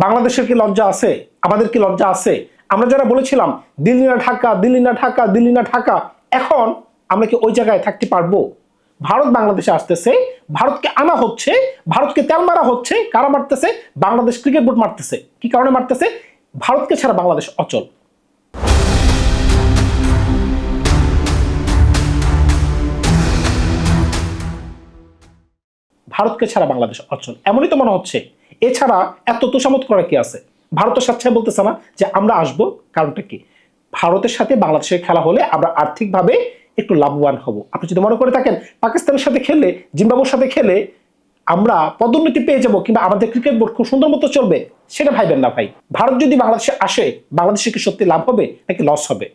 বাংলাদেশের কি লজ্জা আছে? আমাদের কি লজ্জা আছে? আমরা যারা বলেছিলাম দিল্লি না ঢাকা, দিল্লি না ঢাকা, দিল্লি না ঢাকা, এখন আমরা কি ওই জায়গায় থাকতে পারবো? ভারত বাংলাদেশে আসতেছে, ভারতকে আনা হচ্ছে, ভারতকে তেল মারা হচ্ছে। কারা মারতেছে? বাংলাদেশ ক্রিকেট বোর্ড মারতেছে। কি কারণে মারতেছে? ভারতকে ছাড়া বাংলাদেশ অচল। ভারতকে ছাড়া বাংলাদেশ অচল, এমনই তো মনে হচ্ছে। এছাড়া এত তোষামত করা কি আছে? ভারতের স্বেচ্ছায় বলতেছে না যে আমরা আসবো। কারণটা কি? ভারতের সাথে বাংলাদেশের খেলা হলে আমরা আর্থিকভাবে একটু লাভবান হব। আপনি যদি মনে করে থাকেন পাকিস্তানের সাথে খেললে, জিম্বাবুয়ের সাথে খেলে আমরা পদোন্নতি পেয়ে যাব কিংবা আমাদের ক্রিকেট বোর্ড খুব সুন্দর মতো চলবে, সেটা ভাইবেন না ভাই। ভারত যদি বাংলাদেশে আসে, বাংলাদেশে কি সত্যি লাভ হবে নাকি লস হবে?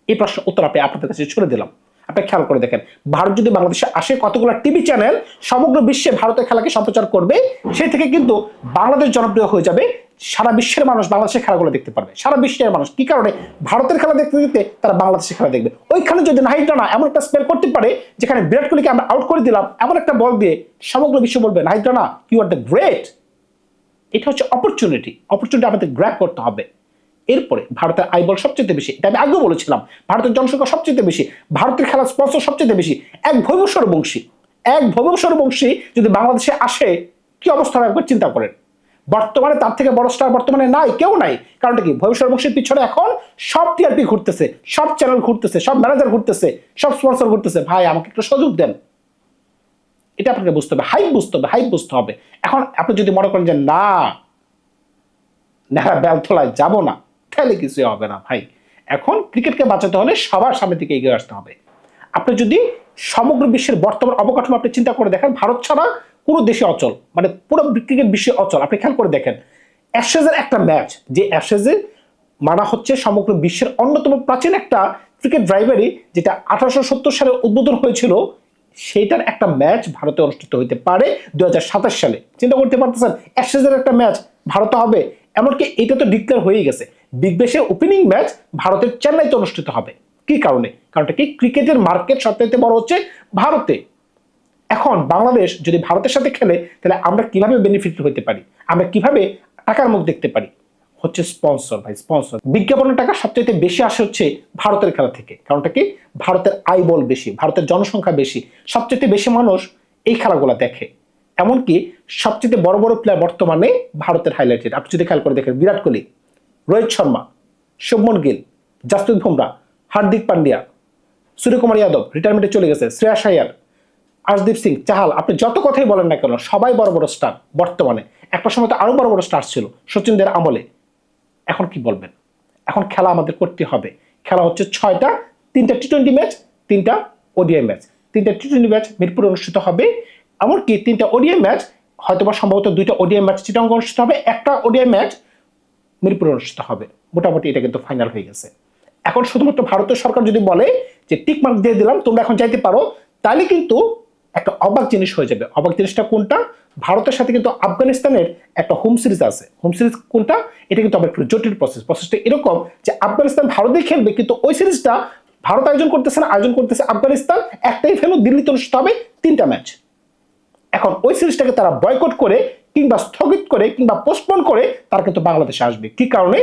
এই প্রশ্নের উত্তর আপনি আপনাদের কাছে ছুড়ে দিলাম। আপনি খেয়াল করে দেখেন, ভারত যদি বাংলাদেশে আসে, কতগুলো টিভি চ্যানেল সমগ্র বিশ্বে ভারতের খেলাকে সম্প্রচার করবে। সেই থেকে কিন্তু বাংলাদেশ জনপ্রিয় হয়ে যাবে। সারা বিশ্বের মানুষ বাংলাদেশের খেলাগুলো দেখতে পারবে। সারা বিশ্বের মানুষ কি কারণে? ভারতের খেলা দেখতে দেখতে তারা বাংলাদেশের খেলা দেখবে। ওইখানে যদি নাহিদ রানা এমন একটা স্পেল করতে পারে যেখানে বিরাট কোহলিকে আমরা আউট করে দিলাম, এমন একটা বল দিয়ে সমগ্র বিশ্ব বলবে Nahid Rana you are the great. এটা হচ্ছে অপরচুনিটি আমাদের গ্র্যাব করতে হবে। এরপরে ভারতের আয়বল সবচেয়ে বেশি, এটা আমি আগেও বলেছিলাম। ভারতের জনসংখ্যা সবচেয়ে বেশি, ভারতের খেলার স্পন্সর সবচেয়ে বেশি। এক ভৈবস্বর বংশী যদি বাংলাদেশে আসে, কি অবস্থা হবে একবার চিন্তা করেন। বর্তমানে তার থেকে বড় স্টার বর্তমানে নাই, কেউ নাই। কারণটা কি? ভৈবস্বর বংশীর পিছনে এখন সব টিআরপি ঘুরতেছে, সব চ্যানেল ঘুরতেছে, সব ম্যানেজার ঘুরতেছে, সব স্পন্সর ঘুরতেছে। ভাই আমাকে একটু সুযোগ দেন। এটা আপনাকে বুঝতে হবে, হাইপ বুঝতে হবে। এখন আপনি যদি মনে করেন যে না বেলতলায় যাব না, তাহলে কিছুই হবে না ভাই। এখন ক্রিকেটকে বাঁচাতে হলে সবার সামনে থেকে এগিয়ে আসতে হবে। আপনি যদি সমগ্র বিশ্বের বর্তমান অবকাঠামো আপনি চিন্তা করে দেখেন, ভারত ছাড়া কোনো দেশে অচল, মানে পুরো ক্রিকেট বিশ্বে অচল। আপনি খেয়াল করে দেখেন অ্যাশেজের একটা ম্যাচ, যে অ্যাশেজে মানা হচ্ছে সমগ্র বিশ্বের অন্যতম প্রাচীন একটা ক্রিকেট ড্রাইভারি, যেটা 1870 সালে উদ্বোধন হয়েছিল, সেইটার একটা ম্যাচ ভারতে অনুষ্ঠিত হইতে পারে 2027 সালে। চিন্তা করতে পারতেছেন অ্যাশেজের একটা ম্যাচ ভারতে হবে? এমনকি এটা তো ডিক্লেয়ার হয়েই গেছে, বিগ ব্যাশের ওপেনিং ম্যাচ ভারতের চেন্নাইতে অনুষ্ঠিত হবে। কি কারণে? কারণটা কি? ক্রিকেটের মার্কেট সবচাইতে বড় হচ্ছে ভারতে। এখন বাংলাদেশ যদি ভারতের সাথে খেলে, তাহলে আমরা কিভাবে বেনিফিট হতে পারি? আমরা কিভাবে টাকার মুখ দেখতে পারি? হচ্ছে স্পন্সর ভাই, স্পন্সর। বিজ্ঞাপনের টাকা সবচাইতে বেশি আসে হচ্ছে ভারতের খেলা থেকে। কারণটা কি? ভারতের আয়বল বেশি, ভারতের জনসংখ্যা বেশি, সবচাইতে বেশি মানুষ এই খেলাগুলো দেখে। এমনকি সবচেয়ে বড় বড় প্লেয়ার বর্তমানে ভারতের হাইলাইটেড। আপনি যদি খেয়াল করে দেখেন, বিরাট কোহলি, রোহিত শর্মা, শুভমন গিল, জাসপ্রীত বুমরা, হার্দিক পান্ডিয়া, সূর্যকুমার যাদব রিটায়ারমেন্টে চলে গেছে, শ্রেয়াস আয়ার, আর্শদীপ সিং, চাহাল, আপনি যত কথাই বলেন না কেন, সবাই বড় বড় স্টার বর্তমানে। একটা সময় তো আরো বড় বড় স্টার ছিল সচিনদের আমলে। এখন কি বলবেন? এখন খেলা আমাদের করতে হবে। খেলা হচ্ছে 6টা, 3টা টি20 ম্যাচ, 3টা ওডিআই ম্যাচ। 3টা টি20 ম্যাচ মিরপুরে অনুষ্ঠিত হবে, এমনকি 3টা ওডিআই ম্যাচ, হয়তোবা সম্ভবত 2টা ওডিআই ম্যাচ চিটাগং অনুষ্ঠিত হবে, একটা ওডিআই ম্যাচ মিরপুরে অনুষ্ঠিত হবে। মোটামুটি এটা কিন্তু ফাইনাল হয়ে গেছে। এখন শুধুমাত্র ভারতের সরকার যদি বলে যে টিক মার্ক দিয়ে দিলাম, তোমরা এখন যাইতে পারো, তাহলে কিন্তু একটা অবাক জিনিস হয়ে যাবে। অবাক জিনিসটা কোনটা? ভারতের সাথে কিন্তু আফগানিস্তানের একটা হোম সিরিজ আছে। হোম সিরিজ কোনটা? এটা কিন্তু আবার একটু জটিল প্রসেসটা এরকম যে আফগানিস্তান ভারতে খেলবে, কিন্তু ওই সিরিজটা ভারত আয়োজন করতেছে না, আয়োজন করতেছে আফগানিস্তান। একটাই ফেলো, দিল্লিতে অনুষ্ঠিত হবে 3টা ম্যাচ। এখন ওই সিরিজটাকে তারা বয়কট করে কিংবা স্থগিত করে কিংবা পোস্টপোন করে তারা কিন্তু বাংলাদেশে আসবে। কি কারণে?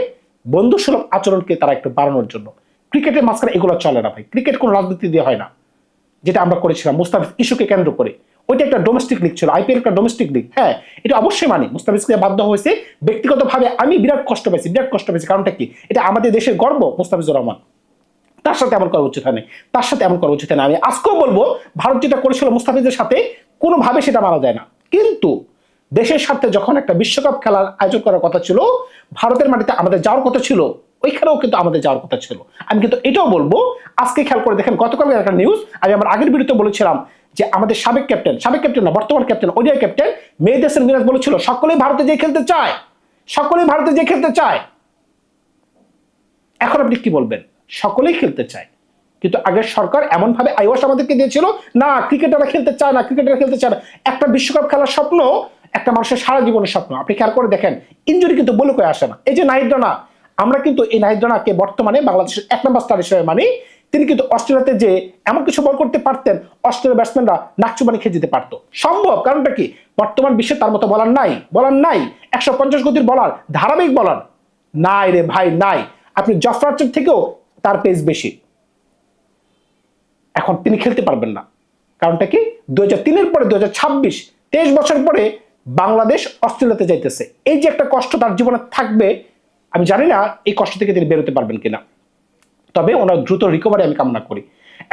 বন্ধুসুলভ আচরণকে তারা একটু বাড়ানোর জন্য। ক্রিকেটের মাঝখানে এগুলো চলে না ভাই। ক্রিকেট কোনো রাজনীতি দিয়ে হয় না, যেটা আমরা করেছিলাম মুস্তাফিজ ইস্যুকে কেন্দ্র করে। ওইটা একটা ডোমেস্টিক লিগ ছিল, আইপিএল একটা ডোমেস্টিক লিগ। হ্যাঁ, এটা অবশ্যই মানি, মুস্তাফিজকে বাধ্য হয়েছে। ব্যক্তিগতভাবে আমি বিরাট কষ্ট পেয়েছি। কারণটা কি? এটা আমাদের দেশের গর্ব মুস্তাফিজুর রহমান। তার সাথে এমন করা উচিত হয় না, আমি আজকেও বলবো, ভারত যেটা করেছিল মুস্তাফিজের সাথে, কোনোভাবে সেটা মানা যায় না। কিন্তু দেশের স্বার্থে যখন একটা বিশ্বকাপ খেলার আয়োজন করার কথা ছিল, ভারতের মাটিতে আমাদের যাওয়ার কথা ছিল, ওইখানেও কিন্তু আমাদের যাওয়ার কথা ছিল। আমি কিন্তু এটাও বলবো, আজকে খেয়াল করে দেখেন, গতকালকে একটা নিউজ, আমি আমার আগের ভিডিওতে বলেছিলাম যে আমাদের সাবেক ক্যাপ্টেন না, বর্তমান ক্যাপ্টেন, ওডিআই ক্যাপ্টেন মেহেদী হাসান মিরাজ বলেছিল সকলেই ভারতে যেয়ে খেলতে চায়। এখন আপনি কি বলবেন? সকলেই খেলতে চায়, কিন্তু আগের সরকার এমন ভাবে আইওয়াস আমাদেরকে দিয়েছিল, না ক্রিকেটাররা খেলতে চায় না। একটা বিশ্বকাপ খেলার স্বপ্ন একটা মানুষের সারা জীবনের স্বপ্ন। আপনি খেয়াল করে দেখেন, ইনজুরি কিন্তু বলে কয়ে আসে না। এই যে নাহিদ রানা, আমরা কিন্তু এই নাহিদ রানাকে বর্তমানে বাংলাদেশের 1 নম্বর স্টার হিসেবে মানি, তিনি কিন্তু অস্ট্রেলিয়াতে যে এমন কিছু বল করতে পারতেন, অস্ট্রেলিয়ার ব্যাটসম্যানরা নাকচুবানি খেয়ে যেতে পারতো। সম্ভব, কারণটা কি? বর্তমান বিশ্বে তার মতো বলার নাই 150 গতির বলার, ধারাবাহিক বলার নাই রে ভাই, নাই। আপনি জফরা আর্চার থেকেও তার পেস বেশি। এখন তিনি খেলতে পারবেন না, কারণটা কি? 2003-এর পরে 2026, 23 বছর পরে বাংলাদেশ অস্ট্রেলিয়াতে যাইতেছে। এই যে একটা কষ্ট তার জীবনে থাকবে, আমি জানি না এই কষ্ট থেকে তিনি বেরোতে পারবেন কিনা। তবে ওনার দ্রুত রিকভারি আমি কামনা করি।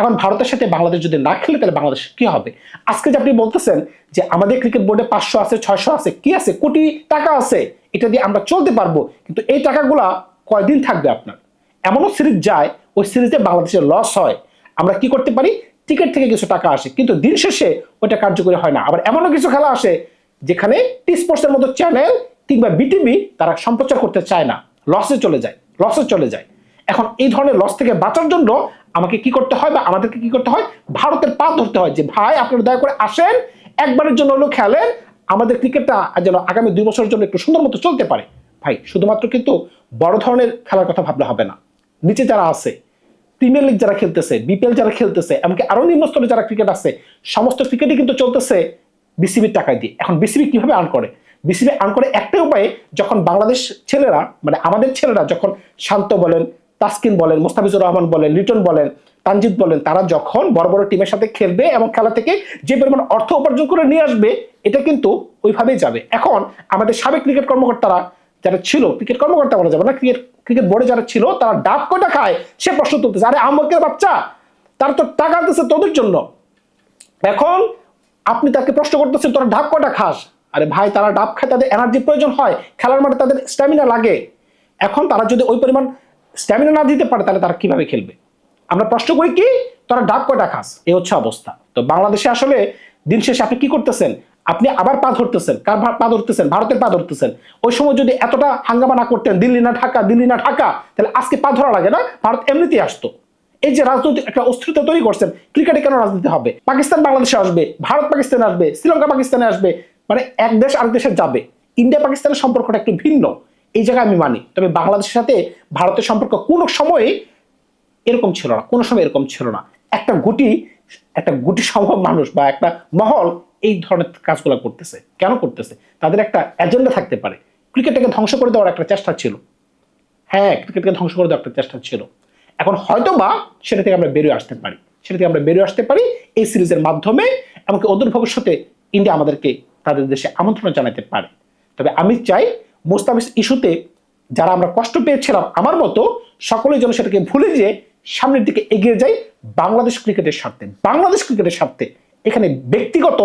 এখন ভারতের সাথে বাংলাদেশ যদি না খেলে তাহলে বাংলাদেশ কি হবে? আজকে যে আপনি বলতেছেন যে আমাদের ক্রিকেট বোর্ডে 500 আছে, 600 আছে, কি আছে, কোটি টাকা আছে, এটা দিয়ে আমরা চলতে পারবো, কিন্তু এই টাকাগুলা কয়দিন থাকবে আপনার? এমনও সিরিজ যায়, ওই সিরিজে বাংলাদেশের লস হয়, আমরা কি করতে পারি? টিকিট থেকে কিছু টাকা আসে, কিন্তু দিন শেষে ওইটা কার্যকরী হয় না। আবার এমনও কিছু খেলা আসে যেখানে টি স্পোর্টসের মতো চ্যানেল কিংবা বিটিভি তারা সম্প্রচার করতে চায় না, লসে চলে যায়। এখন এই ধরনের লস থেকে বাঁচার জন্য আমাকে কি করতে হয়, বা আমাদেরকে কি করতে হয়? ভারতের পা ধরতে হয় যে ভাই আপনারা দয়া করে আসেন, একবারের জন্য হলেও খেলেন, আমাদের ক্রিকেটটা যেন আগামী 2 বছরের জন্য একটু সুন্দর মতো চলতে পারে। ভাই শুধুমাত্র কিন্তু বড় ধরনের খেলার কথা ভাবলে হবে না। নিচে যারা আছে, প্রিমিয়ার লিগ যারা খেলতেছে, বিপিএল যারা খেলতেছে, এমনকি আরো নিম্ন স্তরে যারা ক্রিকেট আছে, সমস্ত ক্রিকেটই কিন্তু চলতেছে বিসিবির টাকা দিয়ে। এখন বিসিবি কিভাবে আর্ন করে? বিসিবি আর্ন করে একটাই উপায়ে, যখন বাংলাদেশ ছেলেরা, মানে আমাদের ছেলেরা, যখন শান্ত বলেন, তাসকিন বলেন, মোস্তাফিজুর রহমান বলেন, লিটন বলেন, তানজিদ বলেন, তারা যখন বড় বড় টিমের সাথে খেলবে এবং খেলা থেকে যে পরিমাণ অর্থ উপার্জন করে নিয়ে আসবে, এটা কিন্তু ওইভাবেই যাবে। এখন আমাদের সাবেক ক্রিকেট কর্মকর্তারা যারা ছিল, ক্রিকেট কর্মকর্তা বলা যাবে না, ক্রিকেট বোর্ডে যারা ছিল, তারা ডাব কটা খায় সে প্রশ্ন তুলতেছে। আরে আমকের বাচ্চা, তারা তো টাকা দিতেছে তোদের জন্য। এখন আপনি তাকে প্রশ্ন করতেছেন তোরা ডাব কটা খাস? আরে ভাই, তারা ডাব খায়, তাদের এনার্জি প্রয়োজন হয়, খেলার মাঠে তাদের স্ট্যামিনা লাগে। এখন তারা যদি ওই পরিমাণ স্ট্যামিনা না দিতে পারে, তাহলে তারা কিভাবে খেলবে? আমরা প্রশ্ন করি কি, তোরা ডাব কয়টা খাস? এই হচ্ছে অবস্থা। তো বাংলাদেশে আসলে দিন শেষে আপনি কি করতেছেন? আপনি আবার পা ধরতেছেন, কার পা ধরতেছেন? ভারতের পা ধরতেছেন। ওই সময় যদি এতটা হাঙ্গামা না করতেন, দিল্লি না ঢাকা, তাহলে আজকে পা ধরা লাগে না, ভারত এমনিতেই আসতো। এই যে রাজনৈতিক একটা অস্থিরতা তৈরি করছেন, ক্রিকেটে কেন রাজনীতি হবে? পাকিস্তান বাংলাদেশে আসবে, ভারত পাকিস্তানে আসবে, শ্রীলঙ্কা পাকিস্তানে আসবে, মানে এক দেশ আরেক দেশে যাবে। ইন্ডিয়া পাকিস্তানের সম্পর্কটা একটু ভিন্ন, এই জায়গায় আমি মানি। তবে বাংলাদেশের সাথে ভারতের সম্পর্ক কোনো সময়ে এরকম ছিল না, কোনো সময় এরকম ছিল না। একটা গুটি সম্ভব মানুষ বা একটা মহল এই ধরনের কাজগুলো করতেছে। কেন করতেছে? তাদের একটা এজেন্ডা থাকতে পারে। ক্রিকেটটাকে ধ্বংস করে দেওয়ার একটা চেষ্টা ছিল। হ্যাঁ, ক্রিকেটকে ধ্বংস করে দেওয়ার একটা চেষ্টা ছিল। এখন হয়তো বা সেটা থেকে আমরা বেরিয়ে আসতে পারি এই সিরিজের মাধ্যমে। এমনকি অদূর ভবিষ্যতে ইন্ডিয়া আমাদেরকে তাদের দেশে আমন্ত্রণ জানাতে পারে। তবে আমি চাই মোস্তাফিজ ইস্যুতে যারা আমরা কষ্ট পেয়েছিলাম আমার মতো, সকলেই যেন সেটাকে ভুলে যে সামনের দিকে এগিয়ে যাই বাংলাদেশ ক্রিকেটের স্বার্থে। এখানে ব্যক্তিগত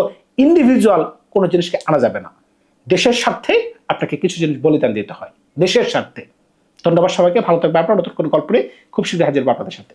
ইন্ডিভিজুয়াল কোনো জিনিসকে আনা যাবে না। দেশের স্বার্থে আপনাকে কিছু জিনিস বলিদান দিতে হয়, দেশের স্বার্থে। ধন্যবাদ সবাইকে, ভালো থাকবে। আপনারা নতুন কোনো গল্প নিয়ে খুব শীঘ্রই হাজির হবো আপনাদের সাথে।